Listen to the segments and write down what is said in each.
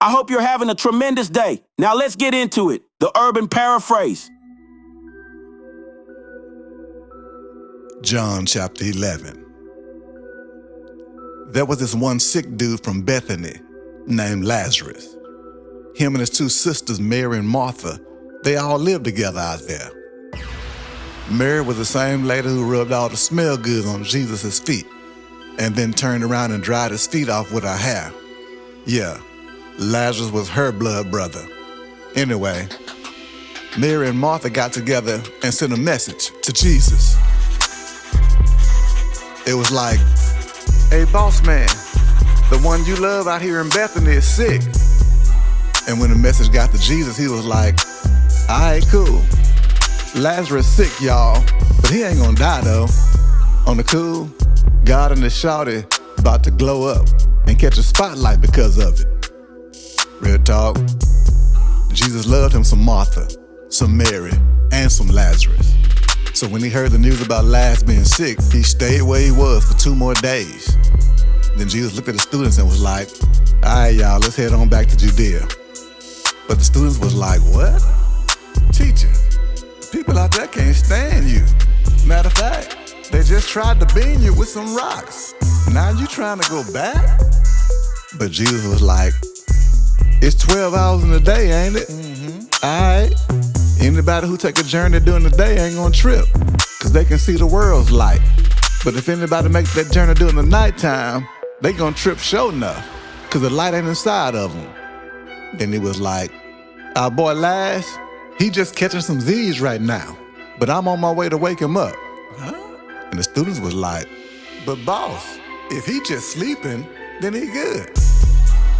I hope you're having a tremendous day. Now let's get into it. The Urban Paraphrase. John chapter 11. There was this one sick dude from Bethany named Lazarus. Him and his two sisters, Mary and Martha, they all lived together out there. Mary was the same lady who rubbed all the smell goods on Jesus' feet and then turned around and dried his feet off with her hair. Yeah, Lazarus was her blood brother. Anyway, Mary and Martha got together and sent a message to Jesus. It was like, "Hey, boss man, the one you love out here in Bethany is sick." And when the message got to Jesus, he was like, "All right, cool. Lazarus sick, y'all, but he ain't gonna die though. On the cool, God and his shawty about to glow up and catch a spotlight because of it." Real talk. Jesus loved him some Martha, some Mary, and some Lazarus. So when he heard the news about Lazarus being sick, he stayed where he was for 2 more days. Then Jesus looked at the students and was like, "All right, y'all, let's head on back to Judea." But the students was like, "What? Teacher, people out there can't stand you. Matter of fact, they just tried to bean you with some rocks. Now you trying to go back?" But Jesus was like, "It's 12 hours in a day, ain't it? All right. Anybody who take a journey during the day ain't gonna trip, cause they can see the world's light. But if anybody makes that journey during the nighttime, they gonna trip sure enough, cause the light ain't inside of them." Then he was like, "Our boy Laz, he just catching some Z's right now, but I'm on my way to wake him up." And the students was like, "But boss, if he just sleeping, then he good.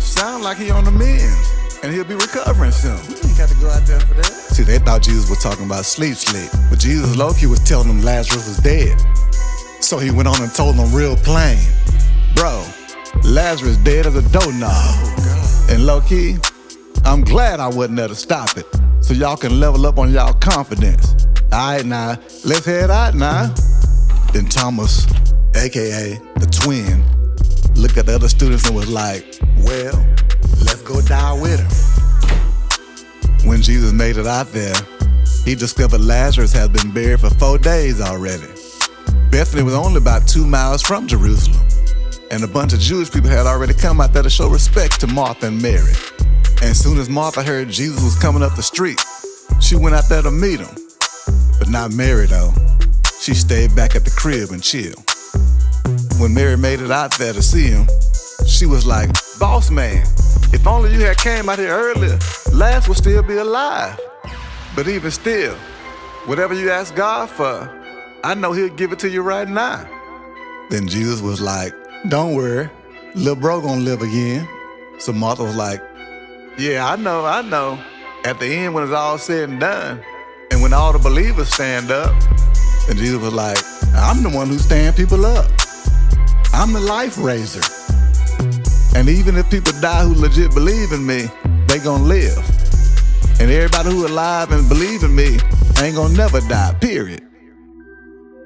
Sound like he on the mend, and he'll be recovering soon. We ain't got to go out there for that." See, they thought Jesus was talking about sleep, but Jesus low-key was telling them Lazarus was dead. So he went on and told them real plain, "Bro, Lazarus dead as a doorknob." Oh, God. And low-key, I'm glad I wasn't there to stop it, so y'all can level up on y'all confidence. All right, now, let's head out now. Then Thomas, AKA the twin, looked at the other students and was like, "Well, let's go die with him." When Jesus made it out there, he discovered Lazarus had been buried for 4 days already. Bethany was only about 2 miles from Jerusalem, and a bunch of Jewish people had already come out there to show respect to Martha and Mary. And as soon as Martha heard Jesus was coming up the street, she went out there to meet him. But not Mary though. She stayed back at the crib and chilled. When Mary made it out there to see him, she was like, "Boss man, if only you had came out here earlier, Lazarus would still be alive. But even still, whatever you ask God for, I know he'll give it to you right now." Then Jesus was like, "Don't worry, little bro gonna live again." So Martha was like, "Yeah, I know. At the end, when it's all said and done, and when all the believers stand up." And Jesus was like, "I'm the one who stand people up. I'm the life raiser. And even if people die who legit believe in me, they gonna live. And everybody who alive and believe in me ain't gonna never die, period."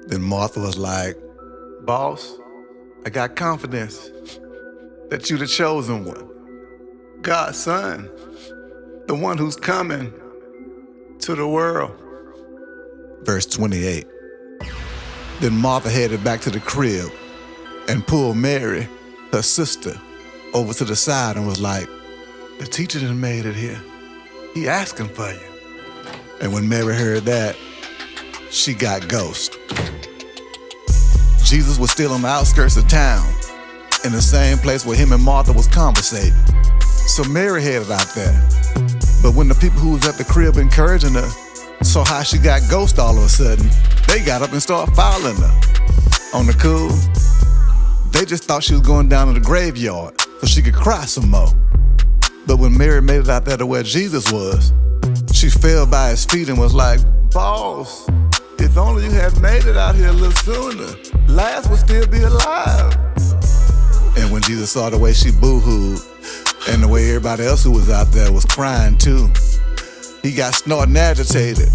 Then Martha was like, "Boss, I got confidence that you the chosen one, God's son, the one who's coming to the world." Verse 28. Then Martha headed back to the crib and pulled Mary, her sister, over to the side and was like, "The teacher done made it here. He asking for you." And when Mary heard that, she got ghost. Jesus was still on the outskirts of town, in the same place where him and Martha was conversating. So Mary headed out there. But when the people who was at the crib encouraging her saw how she got ghost all of a sudden, they got up and started following her. On the cool, they just thought she was going down to the graveyard so she could cry some more. But when Mary made it out there to where Jesus was, she fell by his feet and was like, "Boss, if only you had made it out here a little sooner, Lazarus would still be alive." And when Jesus saw the way she boo-hooed and the way everybody else who was out there was crying too, he got snorting agitated.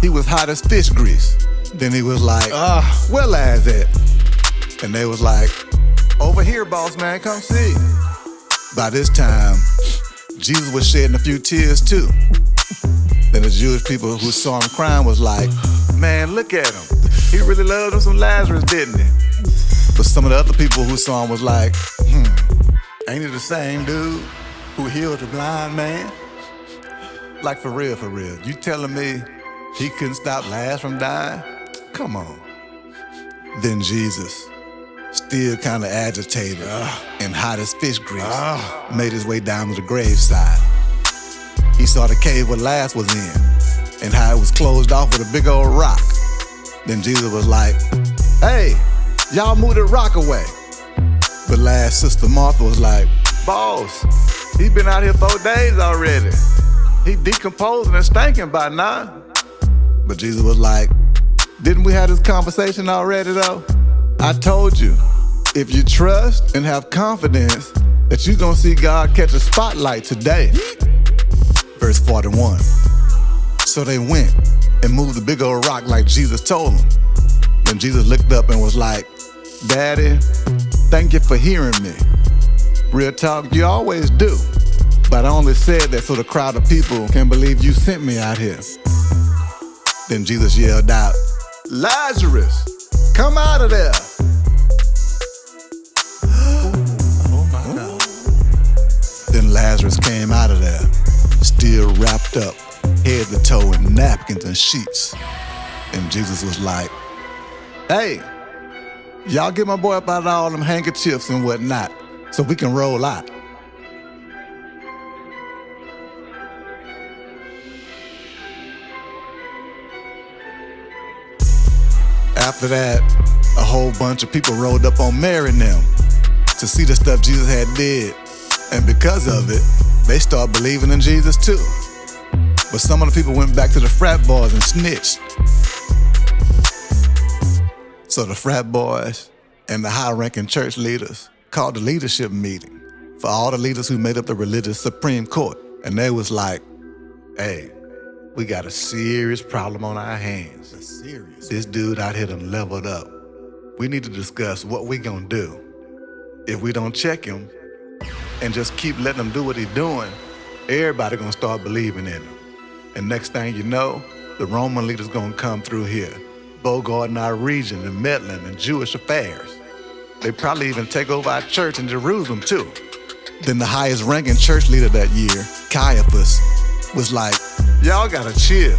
He was hot as fish grease. Then he was like, "Where Laz at?" And they was like, "Over here, boss man, come see." By this time, Jesus was shedding a few tears too. Then the Jewish people who saw him crying was like, man, look at him. He really loved him some Lazarus, didn't he? But some of the other people who saw him was like, ain't he the same dude who healed the blind man? Like for real, you telling me he couldn't stop Lazarus from dying? Come on. Then Jesus, still kind of agitated and hot as fish grease, made his way down to the graveside. He saw the cave where Lazarus was in and how it was closed off with a big old rock. Then Jesus was like, hey, y'all move the rock away. But Lazarus' sister Martha was like, boss, he been out here 4 days already. He decomposing and stinking by now. But Jesus was like, didn't we have this conversation already though? I told you, if you trust and have confidence that you're gonna see God catch a spotlight today. Verse 41. So they went and moved the big old rock like Jesus told them. Then Jesus looked up and was like, Daddy, thank you for hearing me. Real talk, you always do. But I only said that so the crowd of people can believe you sent me out here. Then Jesus yelled out, Lazarus, come out of there. Oh my God. Then Lazarus came out of there, still wrapped up, head to toe in napkins and sheets. And Jesus was like, hey, y'all get my boy up out of all them handkerchiefs and whatnot so we can roll out. After that, a whole bunch of people rolled up on Mary and them to see the stuff Jesus had did. And because of it, they started believing in Jesus too. But some of the people went back to the frat boys and snitched. So the frat boys and the high-ranking church leaders called the leadership meeting for all the leaders who made up the religious Supreme Court. And they was like, hey, we got a serious problem on our hands. This dude out here done leveled up. We need to discuss what we gonna do. If we don't check him and just keep letting him do what he's doing, everybody gonna start believing in him. And next thing you know, the Roman leaders gonna come through here, bogarting our region and meddling in Jewish affairs. They probably even take over our church in Jerusalem too. Then the highest ranking church leader that year, Caiaphas, was like, y'all gotta chill.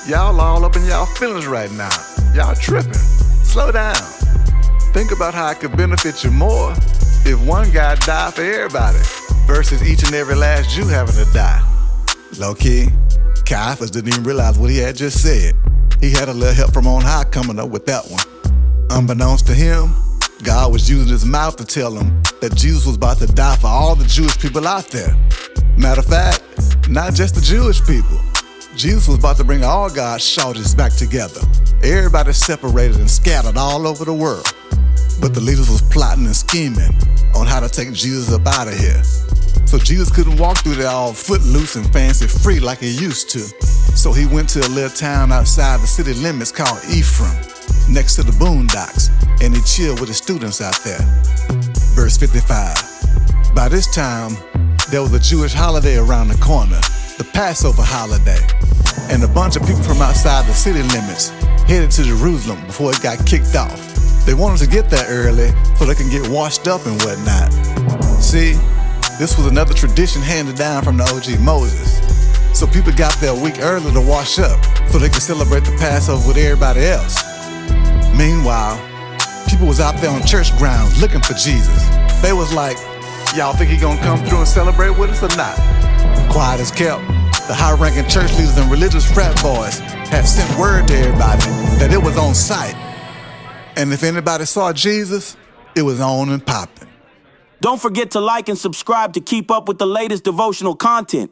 Y'all all up in y'all feelings right now. Y'all tripping. Slow down. Think about how it could benefit you more if one guy died for everybody versus each and every last Jew having to die. Low-key, Caiaphas didn't even realize what he had just said. He had a little help from on high coming up with that one. Unbeknownst to him, God was using his mouth to tell him that Jesus was about to die for all the Jewish people out there. Matter of fact, not just the Jewish people. Jesus was about to bring all God's shorties back together. Everybody separated and scattered all over the world. But the leaders was plotting and scheming on how to take Jesus up out of here. So Jesus couldn't walk through there all footloose and fancy free like he used to. So he went to a little town outside the city limits called Ephraim, next to the boondocks, and he chilled with his students out there. Verse 55. By this time, there was a Jewish holiday around the corner, the Passover holiday, and a bunch of people from outside the city limits headed to Jerusalem before it got kicked off. They wanted to get there early so they can get washed up and whatnot. See, this was another tradition handed down from the OG Moses. So people got there a week early to wash up so they could celebrate the Passover with everybody else. Meanwhile, people was out there on church grounds looking for Jesus. They was like, y'all think he gonna come through and celebrate with us or not? Quiet as kept, the high-ranking church leaders and religious frat boys had sent word to everybody that it was on site. And if anybody saw Jesus, it was on and popping. Don't forget to like and subscribe to keep up with the latest devotional content.